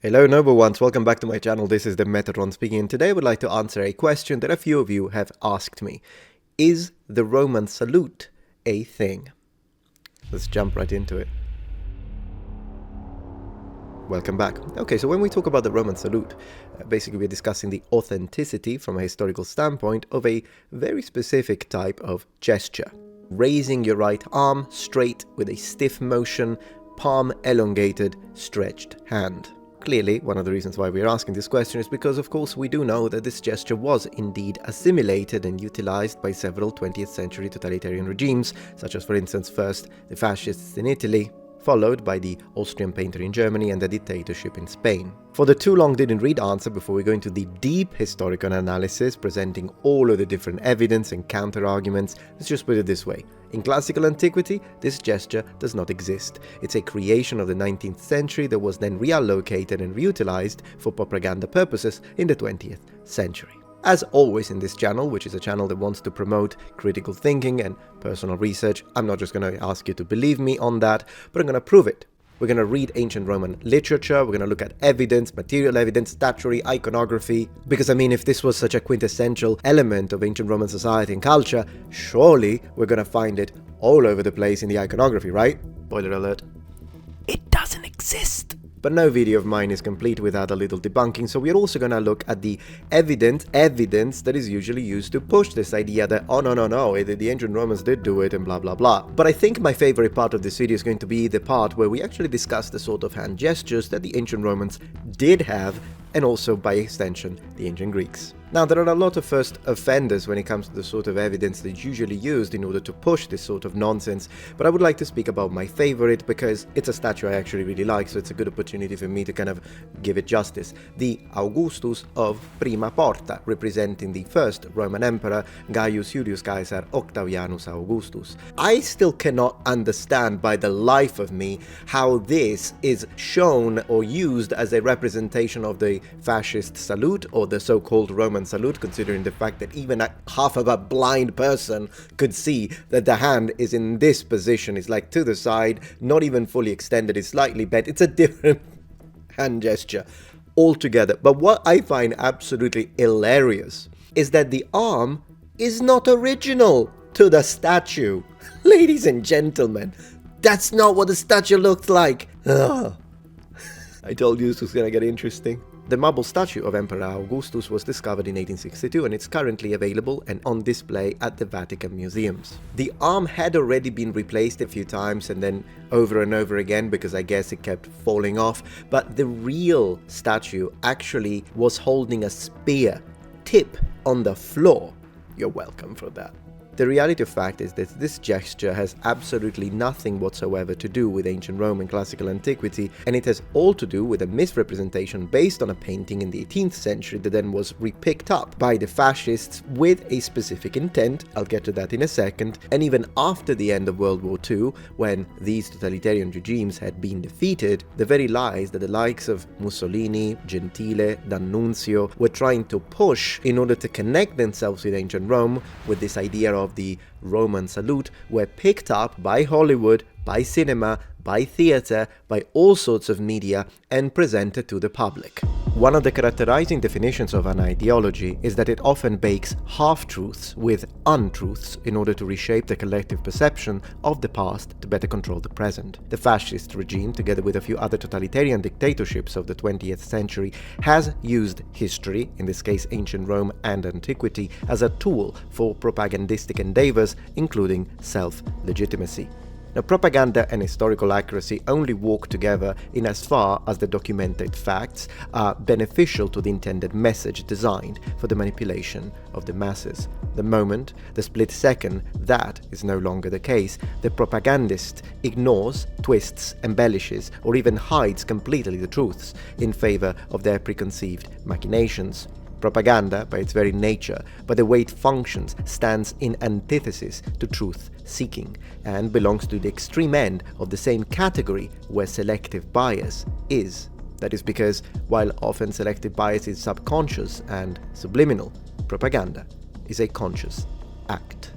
Hello noble ones, welcome back to my channel. This is the Metatron speaking, and today I would like to answer a question that a few of you have asked me. Is the Roman salute a thing? Let's jump right into it. Welcome back. Okay, so when we talk about the Roman salute, basically we're discussing the authenticity from a historical standpoint of a very specific type of gesture. Raising your right arm straight with a stiff motion, palm elongated, stretched hand. Clearly, one of the reasons why we're asking this question is because, of course, we do know that this gesture was indeed assimilated and utilized by several 20th century totalitarian regimes, such as, for instance, first the fascists in Italy, followed by the Austrian painter in Germany and the dictatorship in Spain. For the too long didn't read answer, before we go into the deep historical analysis, presenting all of the different evidence and counter-arguments, let's just put it this way. In classical antiquity, this gesture does not exist. It's a creation of the 19th century that was then reallocated and reutilized for propaganda purposes in the 20th century. As always in this channel, which is a channel that wants to promote critical thinking and personal research, I'm not just going to ask you to believe me on that, but I'm going to prove it. We're going to read ancient Roman literature, we're going to look at evidence, material evidence, statuary, iconography, because I mean, if this was such a quintessential element of ancient Roman society and culture, surely we're going to find it all over the place in the iconography, right? Spoiler alert. It doesn't exist! But no video of mine is complete without a little debunking, so we're also going to look at the evidence that is usually used to push this idea that, oh no, the ancient Romans did do it and blah blah blah. But I think my favorite part of this video is going to be the part where we actually discuss the sort of hand gestures that the ancient Romans did have, and also by extension the ancient Greeks. Now, there are a lot of first offenders when it comes to the sort of evidence that's usually used in order to push this sort of nonsense, but I would like to speak about my favorite because it's a statue I actually really like, so it's a good opportunity for me to kind of give it justice. The Augustus of Prima Porta, representing the first Roman emperor, Gaius Julius Caesar Octavianus Augustus. I still cannot understand by the life of me how this is shown or used as a representation of the fascist salute or the so-called Roman salute, considering the fact that even half of a blind person could see that the hand is in this position. It's like to the side, not even fully extended, it's slightly bent. It's a different hand gesture altogether. But what I find absolutely hilarious is that the arm is not original to the statue. Ladies and gentlemen, that's not what the statue looked like. Ugh. I told you this was gonna get interesting. The marble statue of Emperor Augustus was discovered in 1862 and it's currently available and on display at the Vatican museums. The arm had already been replaced a few times and then over and over again because I guess it kept falling off, but the real statue actually was holding a spear tip on the floor. You're welcome for that. The reality of fact is that this gesture has absolutely nothing whatsoever to do with ancient Rome and classical antiquity, and it has all to do with a misrepresentation based on a painting in the 18th century that then was repicked up by the fascists with a specific intent. I'll get to that in a second. And even after the end of World War II, when these totalitarian regimes had been defeated, the very lies that the likes of Mussolini, Gentile, D'Annunzio were trying to push in order to connect themselves with ancient Rome with this idea of the Roman salute were picked up by Hollywood, by cinema, by theater, by all sorts of media and presented to the public. One of the characterizing definitions of an ideology is that it often bakes half-truths with untruths in order to reshape the collective perception of the past to better control the present. The fascist regime, together with a few other totalitarian dictatorships of the 20th century, has used history, in this case ancient Rome and antiquity, as a tool for propagandistic endeavors, including self-legitimacy. Now, propaganda and historical accuracy only walk together in as far as the documented facts are beneficial to the intended message designed for the manipulation of the masses. The moment, the split second, that is no longer the case, the propagandist ignores, twists, embellishes, or even hides completely the truths in favor of their preconceived machinations. Propaganda, by its very nature, by the way it functions, stands in antithesis to truth-seeking and belongs to the extreme end of the same category where selective bias is. That is because, while often selective bias is subconscious and subliminal, propaganda is a conscious act.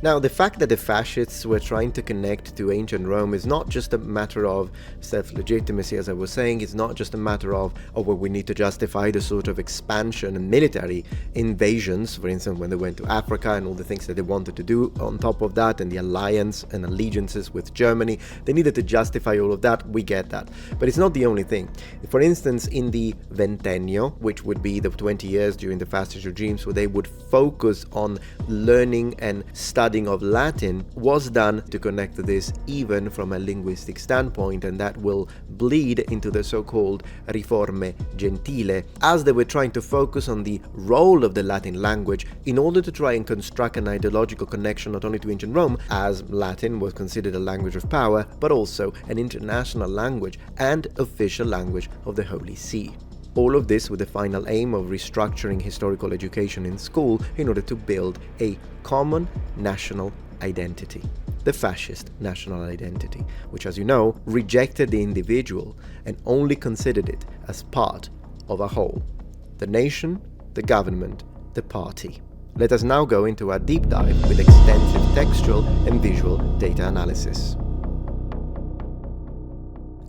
Now, the fact that the fascists were trying to connect to ancient Rome is not just a matter of self-legitimacy, as I was saying. It's not just a matter of, well, we need to justify the sort of expansion and military invasions, for instance, when they went to Africa and all the things that they wanted to do on top of that, and the alliance and allegiances with Germany. They needed to justify all of that. We get that. But it's not the only thing. For instance, in the Ventennio, which would be the 20 years during the fascist regimes, where they would focus on learning and studying of Latin, was done to connect to this even from a linguistic standpoint, and that will bleed into the so-called riforme gentile, as they were trying to focus on the role of the Latin language in order to try and construct an ideological connection not only to ancient Rome, as Latin was considered a language of power, but also an international language and official language of the Holy See. All of this with the final aim of restructuring historical education in school in order to build a common national identity, the fascist national identity, which, as you know, rejected the individual and only considered it as part of a whole: the nation, the government, the party. Let us now go into our deep dive with extensive textual and visual data analysis.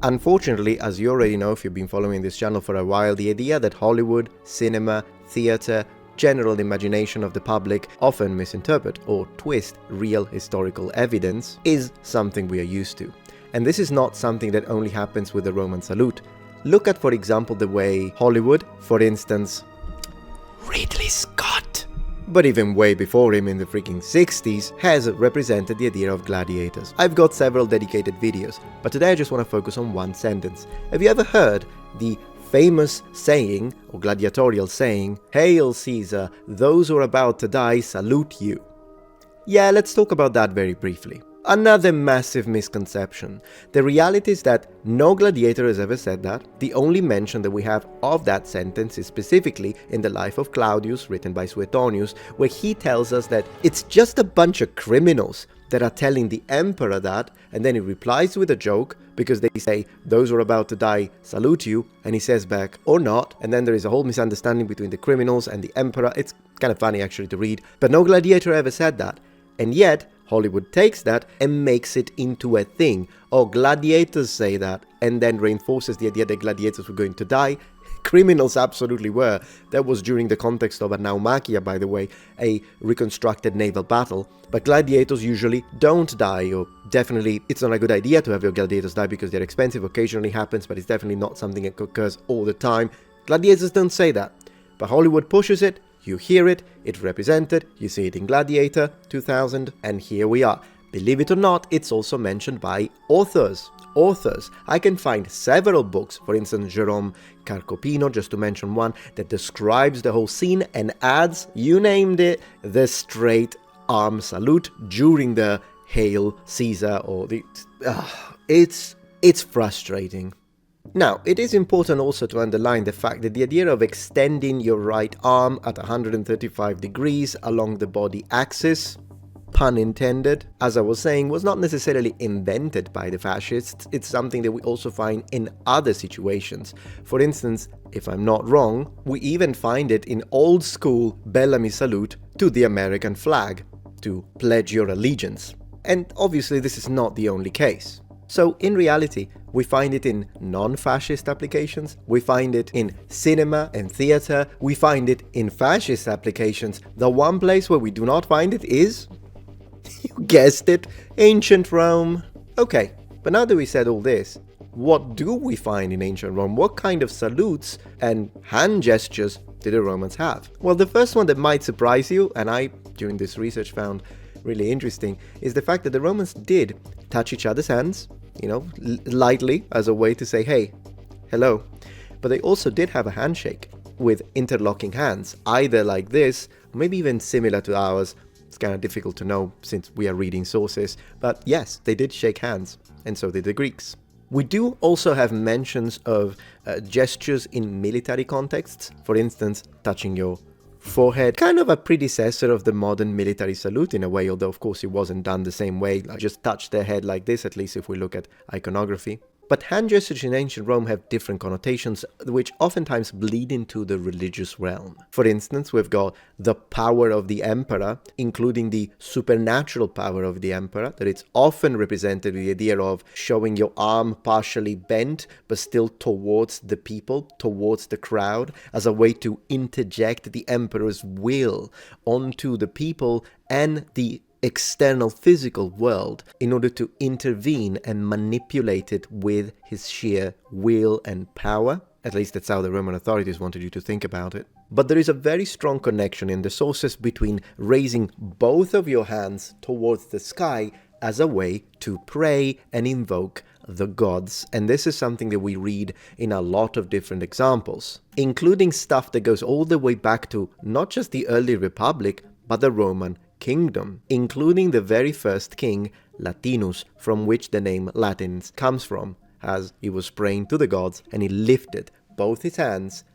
Unfortunately, as you already know if you've been following this channel for a while, the idea that Hollywood, cinema, theater, general imagination of the public often misinterpret or twist real historical evidence is something we are used to. And this is not something that only happens with the Roman salute. Look at, for example, the way Hollywood, for instance, Ridley Scott, but even way before him in the freaking 60s, has represented the idea of gladiators. I've got several dedicated videos, but today I just want to focus on one sentence. Have you ever heard the famous saying, or gladiatorial saying, "Hail Caesar, those who are about to die salute you"? Yeah, let's talk about that very briefly. Another massive misconception. The reality is that no gladiator has ever said that. The only mention that we have of that sentence is specifically in the Life of Claudius, written by Suetonius, where he tells us that it's just a bunch of criminals that are telling the emperor that, and then he replies with a joke, because they say, "Those who are about to die salute you," and he says back, "Or not," and then there is a whole misunderstanding between the criminals and the emperor. It's kind of funny actually to read, but no gladiator ever said that. And yet, Hollywood takes that and makes it into a thing. Oh, gladiators say that, and then reinforces the idea that gladiators were going to die. Criminals absolutely were. That was during the context of a naumachia, by the way, a reconstructed naval battle. But gladiators usually don't die, or definitely it's not a good idea to have your gladiators die because they're expensive. Occasionally happens, but it's definitely not something that occurs all the time. Gladiators don't say that, but Hollywood pushes it. You hear it, it's represented, you see it in Gladiator 2000, and here we are. Believe it or not, it's also mentioned by authors. I can find several books, for instance Jerome Carcopino, just to mention one, that describes the whole scene and adds, you named it, the straight arm salute during the Hail Caesar, or the... it's frustrating. Now, it is important also to underline the fact that the idea of extending your right arm at 135 degrees along the body axis, pun intended, as I was saying, was not necessarily invented by the fascists. It's something that we also find in other situations. For instance, if I'm not wrong, we even find it in old school Bellamy salute to the American flag, to pledge your allegiance. And obviously this is not the only case. So in reality, we find it in non-fascist applications, we find it in cinema and theater, we find it in fascist applications. The one place where we do not find it is, you guessed it, ancient Rome. Okay, but now that we said all this, what do we find in ancient Rome? What kind of salutes and hand gestures did the Romans have? Well, the first one that might surprise you, and I, during this research, found really interesting, is the fact that the Romans did touch each other's hands, lightly, as a way to say, hey, hello. But they also did have a handshake with interlocking hands, either like this, or maybe even similar to ours. It's kind of difficult to know since we are reading sources, but yes, they did shake hands, and so did the Greeks. We do also have mentions of gestures in military contexts, for instance, touching your forehead, kind of a predecessor of the modern military salute in a way, although of course it wasn't done the same way, like just touch their head like this, at least if we look at iconography. But hand gestures in ancient Rome have different connotations, which oftentimes bleed into the religious realm. For instance, we've got the power of the emperor, including the supernatural power of the emperor, that it's often represented with the idea of showing your arm partially bent, but still towards the people, towards the crowd, as a way to interject the emperor's will onto the people and the external physical world in order to intervene and manipulate it with his sheer will and power. At least that's how the Roman authorities wanted you to think about it. But there is a very strong connection in the sources between raising both of your hands towards the sky as a way to pray and invoke the gods. And this is something that we read in a lot of different examples, including stuff that goes all the way back to not just the early republic, but the Roman kingdom, including the very first king, Latinus, from which the name Latins comes from, as he was praying to the gods and he lifted both his hands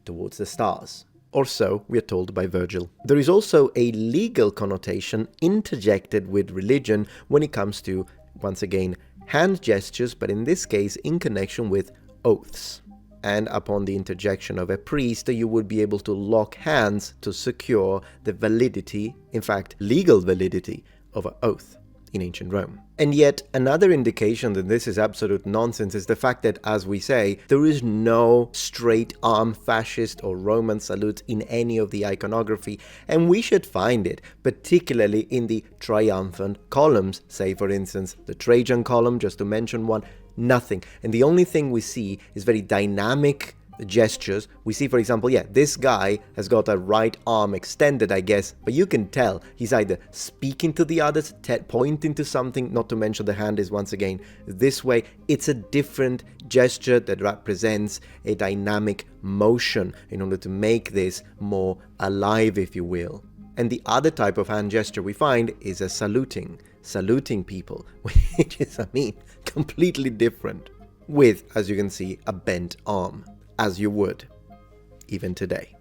towards the stars. Or so we are told by Virgil. There is also a legal connotation interjected with religion when it comes to, once again, hand gestures, but in this case in connection with oaths. And upon the interjection of a priest, you would be able to lock hands to secure the validity, in fact, legal validity, of an oath in ancient Rome. And yet, another indication that this is absolute nonsense is the fact that, as we say, there is no straight arm fascist or Roman salute in any of the iconography, and we should find it, particularly in the triumphant columns, say for instance the Trajan column, just to mention one. Nothing. And the only thing we see is very dynamic gestures. We see, for example, this guy has got a right arm extended, I guess, but you can tell he's either speaking to the others, pointing to something, not to mention the hand is once again this way. It's a different gesture that represents a dynamic motion in order to make this more alive, if you will. And the other type of hand gesture we find is a saluting people, which is, completely different, with, as you can see, a bent arm, as you would even today.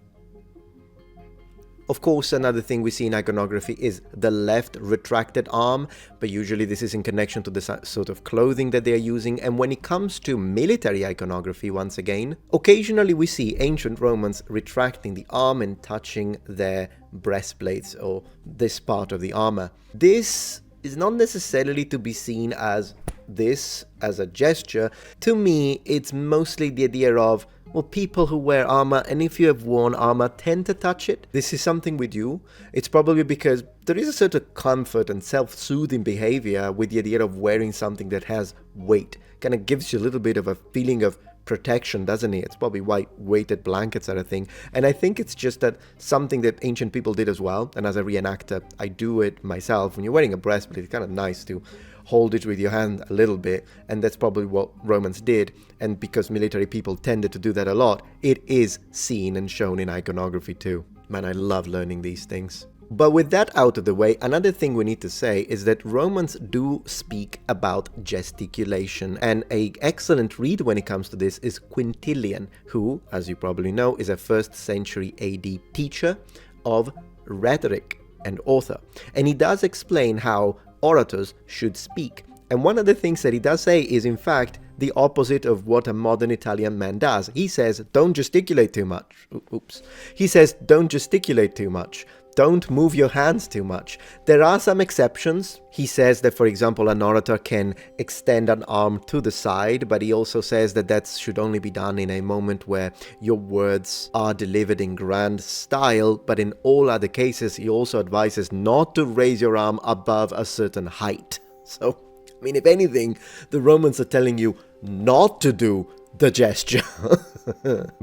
Of course, another thing we see in iconography is the left retracted arm, but usually this is in connection to the sort of clothing that they are using. And when it comes to military iconography, once again, occasionally we see ancient Romans retracting the arm and touching their breastplates or this part of the armor. This is not necessarily to be seen as this as a gesture. To me, it's mostly the idea of, well, people who wear armor, and if you have worn armor, tend to touch it. This is something we do. It's probably because there is a certain comfort and self-soothing behavior with the idea of wearing something that has weight. Kind of gives you a little bit of a feeling of protection, doesn't it? It's probably why weighted blankets are a thing. And I think it's just that something that ancient people did as well. And as a reenactor, I do it myself. When you're wearing a breastplate, it's kind of nice to hold it with your hand a little bit, and that's probably what Romans did. And because military people tended to do that a lot, it is seen and shown in iconography too. Man, I love learning these things. But with that out of the way, another thing we need to say is that Romans do speak about gesticulation, and an excellent read when it comes to this is Quintilian, who, as you probably know, is a 1st century AD teacher of rhetoric and author. And he does explain how orators should speak. And one of the things that he does say is, in fact, the opposite of what a modern Italian man does. He says, don't gesticulate too much. Oops. He says, don't gesticulate too much. Don't move your hands too much. There are some exceptions. He says that, for example, an orator can extend an arm to the side, but he also says that that should only be done in a moment where your words are delivered in grand style. But in all other cases, he also advises not to raise your arm above a certain height. So, if anything, the Romans are telling you not to do the gesture.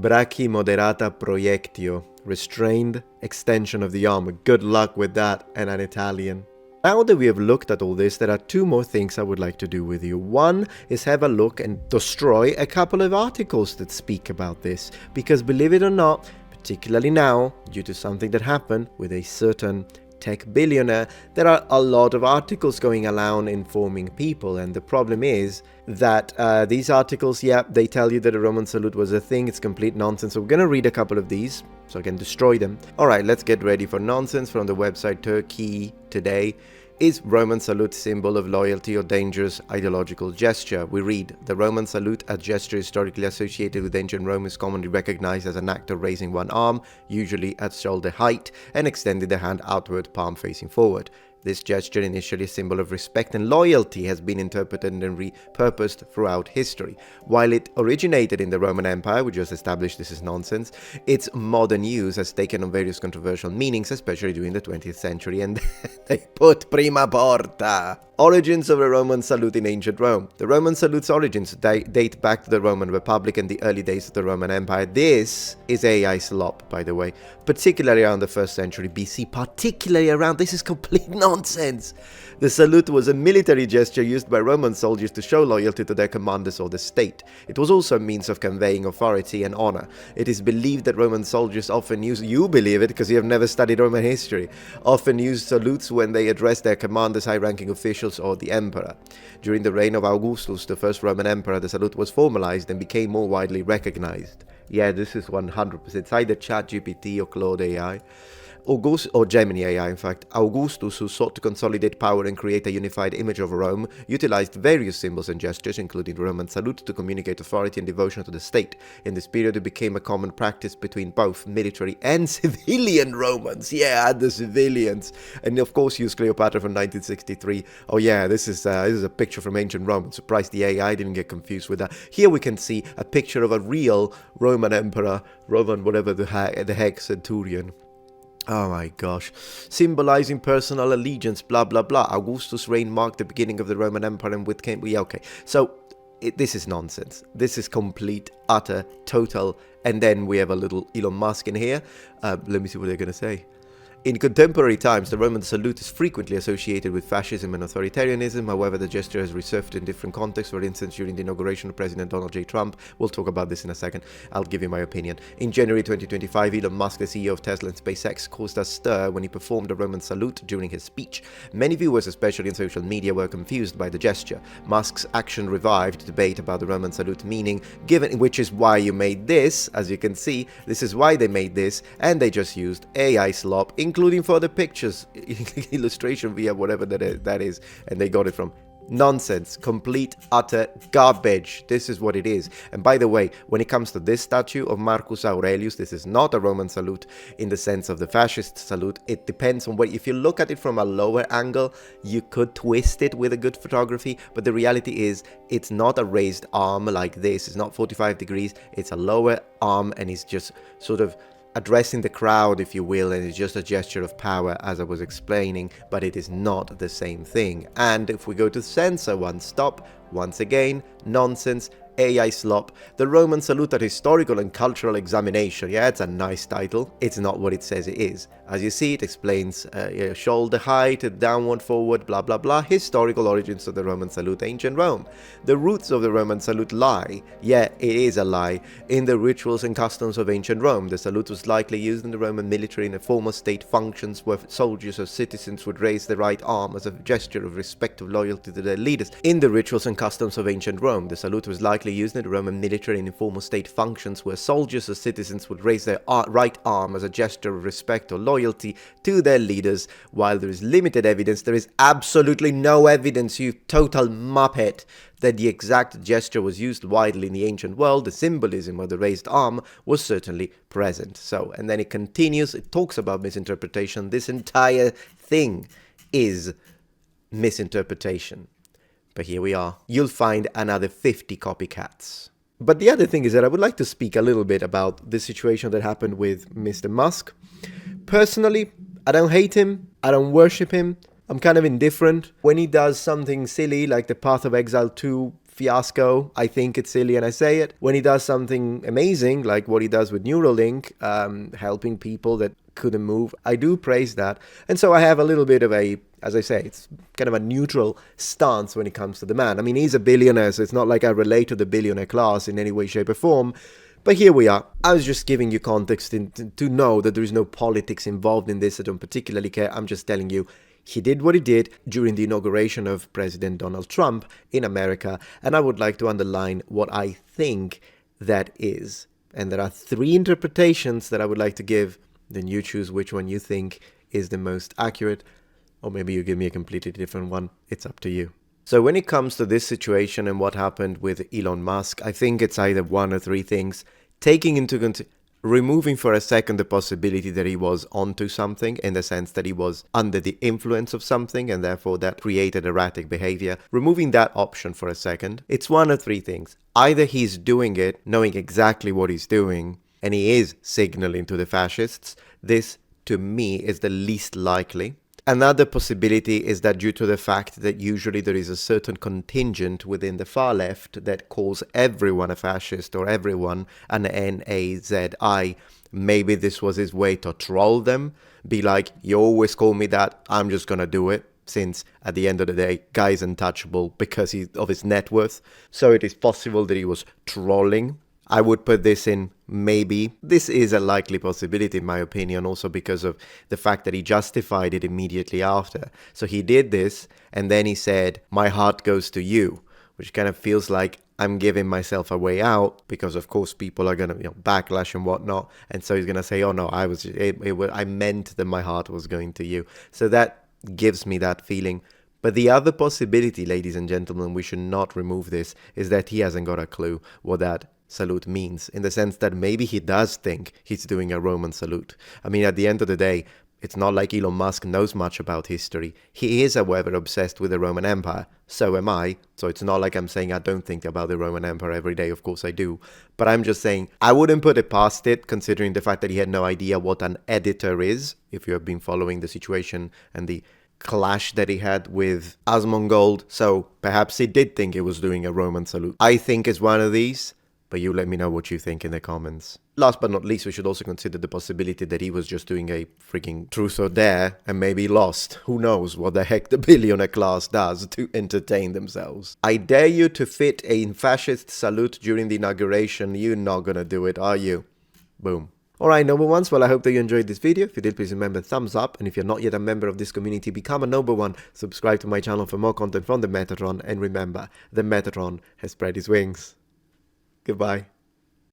Brachii moderata proiectio. Restrained extension of the arm. Good luck with that, and an Italian. Now that we have looked at all this, there are two more things I would like to do with you. One is have a look and destroy a couple of articles that speak about this. Because believe it or not, particularly now, due to something that happened with a certain tech billionaire, there are a lot of articles going around informing people, and the problem is that these articles, they tell you that a Roman salute was a thing. It's complete nonsense. So we're going to read a couple of these so I can destroy them. Alright, let's get ready for nonsense from the website Turkey Today. Is Roman salute symbol of loyalty or dangerous ideological gesture? We read, the Roman salute, a gesture historically associated with ancient Rome, is commonly recognized as an act of raising one arm, usually at shoulder height, and extending the hand outward, palm facing forward. This gesture, initially a symbol of respect and loyalty, has been interpreted and repurposed throughout history. While it originated in the Roman Empire, we just established this is nonsense, its modern use has taken on various controversial meanings, especially during the 20th century, and they put prima porta. Origins of the Roman salute in ancient Rome. The Roman salute's origins date back to the Roman Republic and the early days of the Roman Empire. This is AI slop, by the way, particularly around the 1st century BC, this is complete nonsense. The salute was a military gesture used by Roman soldiers to show loyalty to their commanders or the state. It was also a means of conveying authority and honor. It is believed that Roman soldiers often use, you believe it because you have never studied Roman history, often use salutes when they address their commanders, high-ranking officials, or the emperor. During the reign of Augustus, the first Roman emperor, the salute was formalized and became more widely recognized. Yeah, this is 100%. It's either ChatGPT or Claude AI. Or Gemini AI, in fact. Augustus, who sought to consolidate power and create a unified image of Rome, utilized various symbols and gestures, including the Roman salute, to communicate authority and devotion to the state. In this period, it became a common practice between both military and civilian Romans. Yeah, the civilians. And of course, use Cleopatra from 1963. Oh yeah, this is a picture from ancient Rome. I'm surprised the AI didn't get confused with that. Here we can see a picture of a real Roman emperor, Roman whatever the heck, centurion. Oh my gosh. Symbolizing personal allegiance, blah, blah, blah. Augustus' reign marked the beginning of the Roman Empire and with came... Yeah, okay. So, this is nonsense. This is complete, utter, total. And then we have a little Elon Musk in here. Let me see what they're going to say. In contemporary times, the Roman salute is frequently associated with fascism and authoritarianism. However, the gesture has resurfaced in different contexts. For instance, during the inauguration of President Donald J. Trump. We'll talk about this in a second. I'll give you my opinion. In January 2025, Elon Musk, the CEO of Tesla and SpaceX, caused a stir when he performed a Roman salute during his speech. Many viewers, especially in social media, were confused by the gesture. Musk's action revived debate about the Roman salute meaning, which is why you made this. As you can see, this is why they made this, and they just used AI slop, including for the pictures, illustration via whatever that is, and they got it from. Nonsense, complete, utter garbage. This is what it is. And by the way, when it comes to this statue of Marcus Aurelius, this is not a Roman salute in the sense of the fascist salute. It depends on if you look at it from a lower angle, you could twist it with a good photography, but the reality is it's not a raised arm like this. It's not 45 degrees. It's a lower arm, and it's just sort of addressing the crowd, if you will, and it's just a gesture of power, as I was explaining, but it is not the same thing. And if we go to censor one stop, once again, nonsense, AI slop, the Roman salute at historical and cultural examination. Yeah, it's a nice title. It's not what it says it is. As you see, it explains shoulder height, downward, forward, blah, blah, blah, historical origins of the Roman salute, ancient Rome. The roots of the Roman salute lie, yeah, it is a lie, in the rituals and customs of ancient Rome. The salute was likely used in the Roman military in a formal state functions where soldiers or citizens would raise the right arm as a gesture of respect of loyalty to their leaders. In the rituals and customs of ancient Rome, the salute was likely used in the Roman military in informal state functions where soldiers or citizens would raise their right arm as a gesture of respect or loyalty to their leaders. While there is limited evidence, there is absolutely no evidence, you total muppet, that the exact gesture was used widely in the ancient world. The symbolism of the raised arm was certainly present. So, and then it continues, it talks about misinterpretation. This entire thing is misinterpretation. But here we are. You'll find another 50 copycats. But the other thing is that I would like to speak a little bit about the situation that happened with Mr. Musk. Personally, I don't hate him. I don't worship him. I'm kind of indifferent. When he does something silly like the Path of Exile 2 fiasco, I think it's silly and I say it. When he does something amazing, like what he does with Neuralink, helping people that couldn't move, I do praise that. And so I have a little bit of a, as I say, it's kind of a neutral stance when it comes to the man. I mean, he's a billionaire, so it's not like I relate to the billionaire class in any way, shape or form. But here we are. I was just giving you context to know that there is no politics involved in this. I don't particularly care. I'm just telling you, he did what he did during the inauguration of President Donald Trump in America, and I would like to underline what I think that is. And there are three interpretations that I would like to give, then you choose which one you think is the most accurate. or maybe you give me a completely different one. It's up to you. So when it comes to this situation and what happened with Elon Musk, I think it's either one or three things. Removing for a second the possibility that he was onto something, in the sense that he was under the influence of something and therefore that created erratic behavior. Removing that option for a second, it's one of three things. Either he's doing it knowing exactly what he's doing and he is signaling to the fascists. This, to me, is the least likely. Another possibility is that due to the fact that usually there is a certain contingent within the far left that calls everyone a fascist or everyone an Nazi, maybe this was his way to troll them, be like, you always call me that, I'm just gonna do it, since at the end of the day, guy's untouchable because of his net worth. So it is possible that he was trolling. I would put this in maybe. This is a likely possibility in my opinion, also because of the fact that he justified it immediately after. So he did this and then he said, my heart goes to you, which kind of feels like I'm giving myself a way out because of course people are going to backlash and whatnot. And so he's going to say, oh no, I meant that my heart was going to you. So that gives me that feeling. But the other possibility, ladies and gentlemen, we should not remove this, is that he hasn't got a clue what that salute means, in the sense that maybe he does think he's doing a Roman salute. I mean, at the end of the day, it's not like Elon Musk knows much about history. He is, however, obsessed with the Roman Empire. So am I. So it's not like I'm saying I don't think about the Roman Empire every day. Of course I do. But I'm just saying I wouldn't put it past it, considering the fact that he had no idea what an editor is, if you have been following the situation and the clash that he had with Asmongold. So perhaps he did think he was doing a Roman salute. I think it's one of these. But you let me know what you think in the comments. Last but not least, we should also consider the possibility that he was just doing a freaking truth or dare and maybe lost. Who knows what the heck the billionaire class does to entertain themselves. I dare you to fit a fascist salute during the inauguration. You're not gonna do it, are you? Boom. Alright, noble ones, well I hope that you enjoyed this video. If you did, please remember thumbs up, and if you're not yet a member of this community, become a noble one. Subscribe to my channel for more content from the Metatron, and remember, the Metatron has spread his wings. Goodbye.